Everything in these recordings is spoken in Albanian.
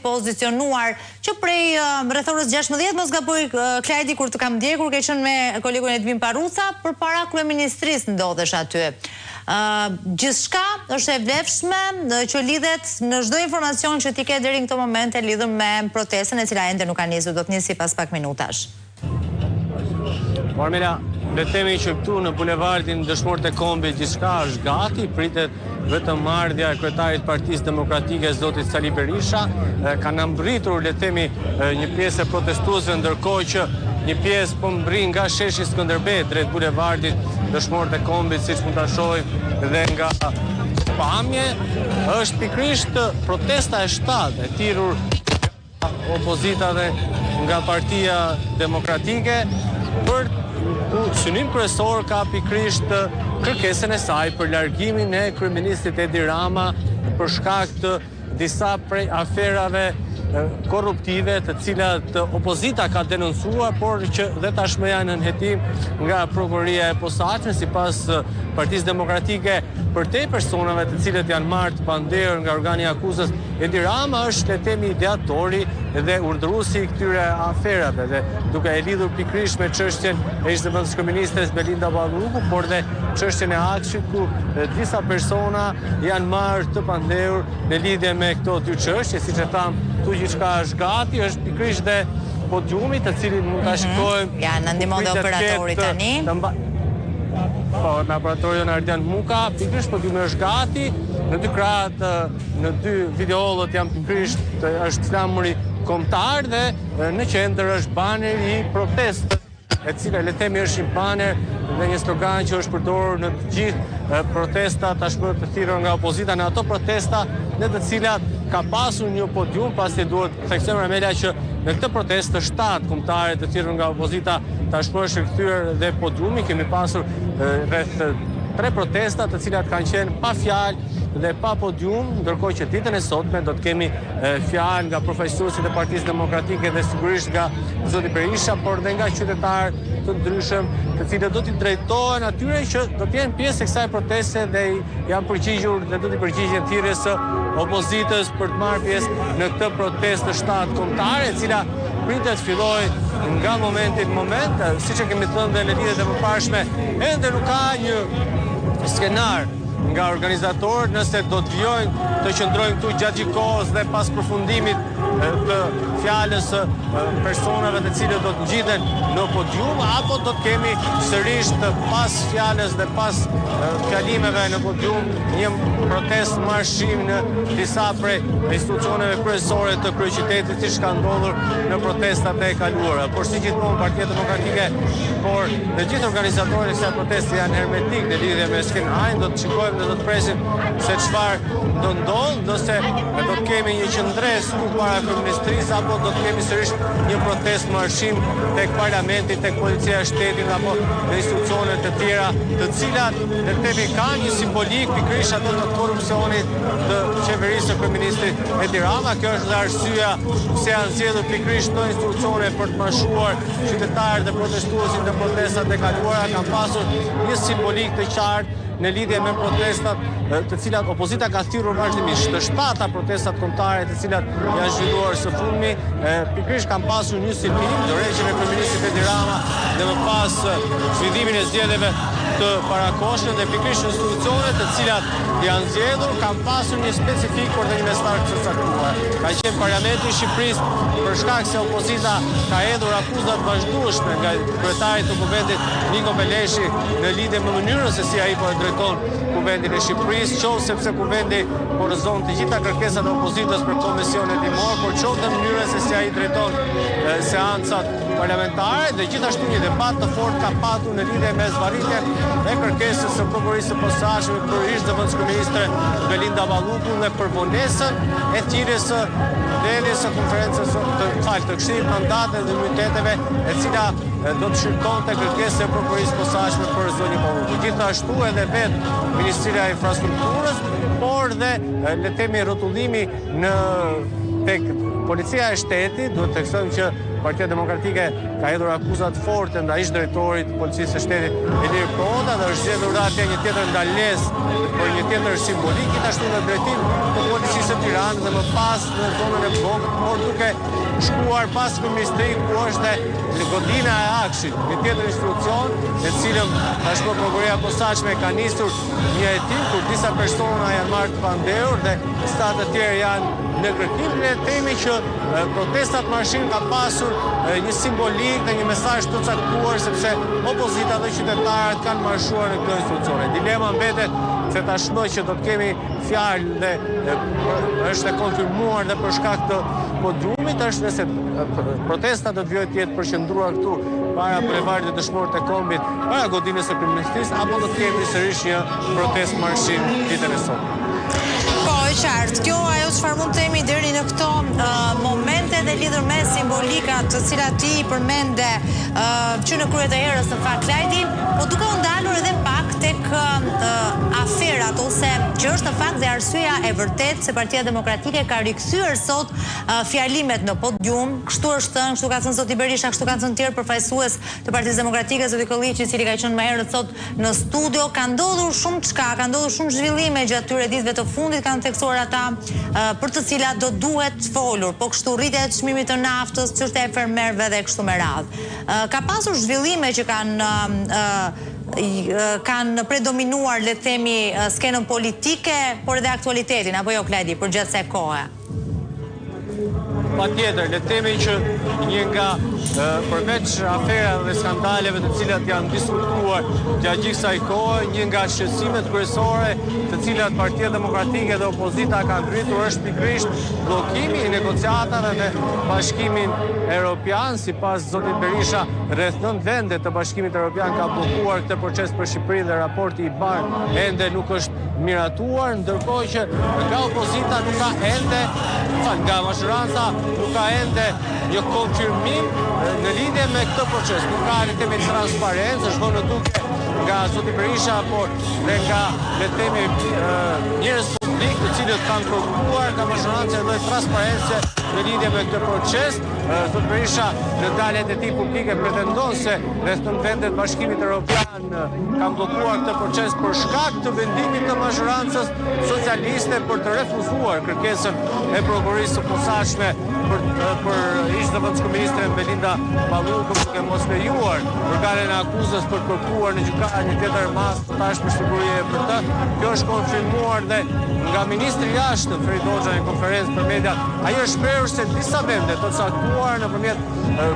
pozicionuar që prej rreth orës 16 mos gaboj Klajdi kur të kam ndjekur ke qenë me kolegun Edvin Parruca përpara kryeministrisë ndodhesh aty. Gjithçka është e vlefshme që lidhet në çdo informacion që ti ke deri në këtë moment e lidhur me protestën e cila ende nuk ka nisur, do të nisi pas pak minutash. Marmela, le të themi që këtu në bulevardin Dëshmorët e Kombit gjithçka është gati, pritet vetëm marrëdhja e kryetarit Partisë Demokratike zotit Sali Berisha, kanë mbritur le të themi një pjesë e protestuesve, ndërkohë që një pjesë po mbrin nga sheshi Skënderbej drejt bulevardit Dëshmorët e Kombit, siç mund ta shohim dhe nga pamje, është pikërisht protesta e shtatë e thirrur opozitave nga Partia Demokratike për synim kryesor ka pikërisht kërkesën e saj për largimin e kryeministit Edi Rama për shkak të disa prej aferave korruptive të cilat opozita ka denoncuar, por që dhe tashmë janë në hetim nga prokuroria e posaçme sipas Partisë Demokratike. Për te personave të cilët janë marrë të pandehur nga organi i akuzës, Edi Rama është le të themi ideatori dhe urdhëruesi i këtyre aferave dhe duke e lidhur pikërisht me çështjen e ish-zëvendës kryeministres Belinda Balluku, por dhe çështjen e Akshit ku disa persona janë marrë të pandehur në lidhje me këto dy çështje, siç e tham, tu gjithçka është gati, është pikërisht dhe podiumi të cilin mund ta shikojmë. Ja, na ndihmon dhe operatori tani. Po, me operatorion Ardian Muka, pikërisht podiumi është gati, në dy krahat, në dy videollët janë pikërisht është flamuri kombëtar dhe në qendër është baneri i protestës, e cila le të themi është një baner dhe një slogan që është përdorur në të gjithë protestat tashmë të thirrur nga opozita, në ato protesta në të cilat ka pasur një podium, pasi duhet të theksojmë Armelia që në këtë protestë 7 kombëtare të thirrur nga opozita tashmë është rikthyer dhe podiumi. Kemi pasur rreth 3 protesta të cilat kanë qenë pa fjalë dhe pa podium, ndërkohë që ditën e sotme do të kemi fjalë nga përfaqësuesit e Partisë Demokratike dhe sigurisht nga zoti Berisha, por dhe nga qytetarë të ndryshëm, të cilët do t'i drejtohen atyre që do të jenë pjesë e kësaj proteste dhe janë përgjigjur dhe do t'i përgjigjen thirrjes së opozitës për të marrë pjesë në këtë protestë 7 kombëtare, e cila pritet fillojë nga momenti në moment, siç e kemi thënë dhe në lidhjet e mëparshme, ende nuk ka një skenar nga organizatorët nëse do të vijojnë të qëndrojnë këtu gjatë gjithë kohës dhe pas përfundimit të fjalës personave të cilët do të ngjiten në podium, apo do të kemi sërish pas fjalës dhe pas fjalimeve në podium një protestë marshim në disa prej institucioneve kryesore të kryeqytetit, siç ka ndodhur në protestat e kaluara. Por si gjithmonë Partia Demokratike, por të gjithë organizatorët e kësaj proteste janë hermetik në lidhje me skenajin, do të shikojmë dhe do të presim se çfarë do ndodh, nëse do të kemi një qëndres ku para kryeministrisë apo do të kemi sërish një protestë marshim tek parlamenti, tek policia e shtetit apo në institucione të tjera, të cilat le të themi kanë një simbolik pikërisht ato të korrupsionit të qeverisë së kryeministit Edi Rama. Kjo është dhe arsyeja pse janë zgjedhur pikërisht këto institucione për të mashuar qytetarët dhe protestuesit në protestat e kaluara, kanë pasur një simbolik të qartë në lidhje me protestat të cilat opozita ka thirrur vazhdimisht. Të 7 protestat kombëtare të cilat janë zhvilluar së fundmi, pikërisht kanë pasur një siltim, dorëheqjen e kryeministit Edi Rama dhe më pas zhvillimin e zgjedhjeve të parakohshme dhe pikërisht institucionet të cilat janë zgjedhur kanë pasur një specifik por dhe një mesazh të caktuar. Ka qenë Parlamenti i Shqipërisë për shkak se opozita ka hedhur akuza të vazhdueshme nga kryetari i Kuvendit Niko Beleshi në lidhje me mënyrën se si ai po e drejton Kuvendin e Shqipërisë, qoftë sepse Kuvendi porozon të gjitha kërkesat e opozitës për komisione timor, por qoftë në mënyrën se si ai drejton seancat parlamentare dhe gjithashtu një debat të fortë ka patur në lidhje me zvarritjen e kërkesës së prokurorisë së posaçme për ish-zëvendës kryeministre Belinda Balluku dhe për vonesën e thirrjes së dhënies së konferencës të Këshillit Mandate dhe Imuniteteve, e cila do të shërkonte kërkesën e prokurorisë posaçme për zonjën Balluku. Gjithashtu edhe vetë Ministria e Infrastrukturës, por dhe le të themi rrotullimi në tek policia e shtetit, duhet të theksojmë që Partia Demokratike ka hedhur akuzat forte ndaj ish-drejtorit të policisë së shtetit Ilir Prodha dhe është zgjedhur atje një tjetër ndalesë për një tjetër simbolik, gjithashtu në drejtim të policisë së Tiranës dhe më pas në zonën e Bogët, por duke shkuar pas kryeministrit ku është godina e Akshit, një tjetër instrukcion, në cilën tashmë prokuroria e posaçme ka nisur një hetim kur disa persona janë marrë të pandehur dhe sa të tjerë janë në kërkim. Ne themi që protestat marshin ka pasur një simbolik dhe një mesazh të caktuar sepse opozita dhe qytetarët kanë marshuar në këto instrukcione. Dilema mbetet se tashmë që do të kemi fjalë dhe është e konfirmuar dhe për shkak të podrumit është nëse protesta do të vijë të jetë përqendruar këtu para bulevardit dëshmorët e Kombit, para godinës së kryeministrisë, apo do të kemi sërish një protestë marshin ditën e sotme. Po, e qartë. Kjo ajo çfarë mund të themi deri në këto momente dhe lidhur me simbolikat të cilat ti përmende që në krye të herës në fakt Klajdi, po duke u ndalur edhe pak tek aferat ose që është në fakt dhe arsyeja e vërtet se Partia Demokratike ka rikthyer sot fjalimet në podium, kështu është thënë, kështu ka thënë zoti Berisha, kështu kanë thënë tjerë përfaqësues të Partisë Demokratike, zoti Kolliçi, i cili ka qenë më herët sot në studio. Ka ndodhur shumë çka, ka ndodhur shumë zhvillime gjatë këtyre ditëve të fundit, kanë theksuar ata për të cilat do duhet folur, po kështu rritjet e çmimit të naftës, çështja e fermerëve dhe kështu me radhë. Ka pasur zhvillime që kanë predominuar, le të themi, skenën politike, por edhe aktualitetin, apo jo Klajdi, për gjatë kohë? Patjetër, le të themi që një nga përveç aferave dhe skandaleve të cilat janë diskutuar gjatë gjithë kësaj kohe, një nga shqetësimet kryesore të cilat Partia Demokratike dhe opozita kanë ngritur është pikërisht bllokimi i negociatave me Bashkimin Evropian. Sipas zotit Berisha, rreth 9 vende të Bashkimit Evropian ka bllokuar këtë proces për Shqipërinë dhe raporti i bardh ende nuk është miratuar, ndërkohë që nga opozita nuk ka ende, nga majoranca nuk ka ende një konfirmim në lidhje me këtë proces. Nuk ka le të themi transparencë, është vënë duke nga zoti Berisha, por dhe nga le të themi njerëz publik të cilët kanë kërkuar nga majoranca lloj transparencë në lidhje me këtë proces. Zoti Berisha në daljet e tij publike pretendon se rreth 9 vendet Bashkimit Evropian kanë bllokuar këtë proces për shkak të vendimit të majorancës socialiste për të refuzuar kërkesën e prokurorisë së posaçme për ish-zëvendësministren Belinda Balluku, duke mos lejuar organet e akuzës për kërkuar në gjykatë një tjetër mas të tashmë siguri për të. Kjo është konfirmuar dhe nga ministri i jashtëm Ferit Hoxha në konferencë për media. Ai është shprehur se disa vende të caktuara nëpërmjet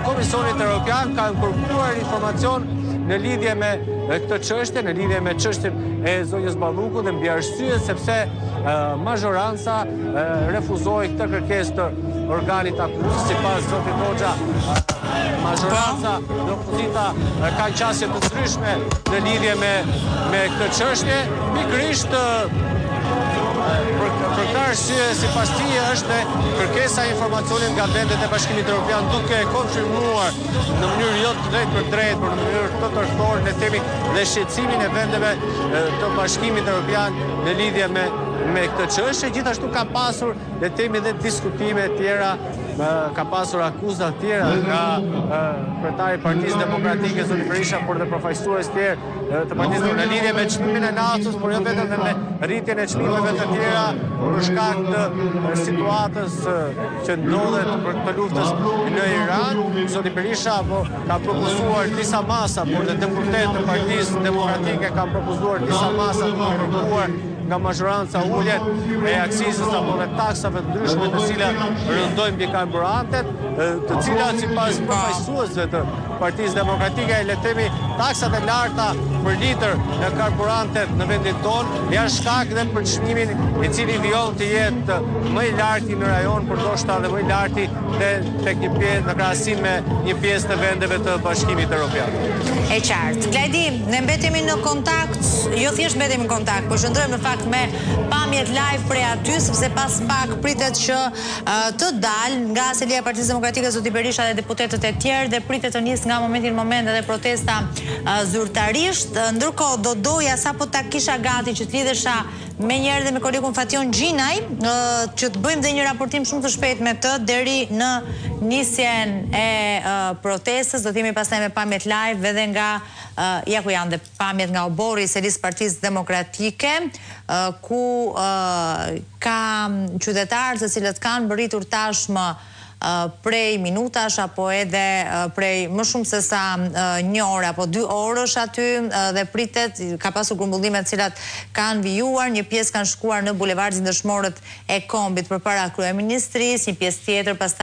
Komisionit Evropian kanë kërkuar informacion në lidhje me këtë çështje, në lidhje me çështjen e zonjës Balluku dhe mbi arsye sepse majoranca refuzoi këtë kërkesë të organit akuzës. Sipas zotit Hoxha, majoranca dhe opozita kanë qasje të ndryshme në lidhje me këtë çështje. Pikërisht për këtë arsye, sipas tij, është kërkesa e informacionit nga vendet e Bashkimit Evropian duke konfirmuar në mënyrë jo të drejtë për drejtë, por në mënyrë të tërësore le të themi dhe shqetësimin e vendeve të Bashkimit Evropian në lidhje me këtë çështje. Gjithashtu ka pasur le të themi dhe diskutime të tjera, ka pasur akuza të tjera nga kryetari i Partisë Demokratike zoti Berisha, por dhe përfaqësues të tjerë të partisë në lidhje me çmimin e naftës, por jo vetëm me rritjen e çmimeve të tjera për shkak të situatës që ndodhet për këtë luftës në Iran. Zoti Berisha ka propozuar disa masa, por dhe deputetët e Partisë Demokratike kanë propozuar disa masa të kërkuar nga majoranca uljet e aksizës apo dhe taksave të ndryshme të cilat rëndojnë mbi karburantet, të cilat sipas përfaqësuesve të Partisë Demokratike, le të themi, taksat e larta për litër në karburantet në vendin tonë janë shkak dhe për çmimin i cili vijon të jetë më i lartë në rajon, por ndoshta edhe më i lartë tek një pjesë në krahasim me një pjesë të vendeve të Bashkimit Evropian. E qartë. Klajdi, ne mbetemi në kontakt, jo thjesht mbetemi në kontakt, por shndrojmë në fakt me pamjet live prej aty, sepse pas pak pritet që të dalë nga selia e Partisë Demokratike zoti Berisha dhe deputetët e tjerë dhe pritet të nisë nga momenti në moment edhe protesta zyrtarisht. Ndërkohë, do doja sa po ta kisha gati që të lidhesha me njerë dhe me kolegun Fation Gjinaj, që të bëjmë dhe një raportim shumë të shpejt me të, deri në nisjen e protestës, do t'jemi pastaj me pamjet live, edhe nga, ja ku janë dhe pamjet nga obori i serisë Partisë Demokratike, ku ka qytetarë të cilët kanë bërritur tashmë prej minutash apo edhe prej më shumë se sa 1 orë apo 2 orësh aty dhe pritet, ka pasur grumbullime të cilat kanë vijuar, një pjesë kanë shkuar në bulevardin Dëshmorët e Kombit përpara kryeministrisë, një pjesë tjetër pastaj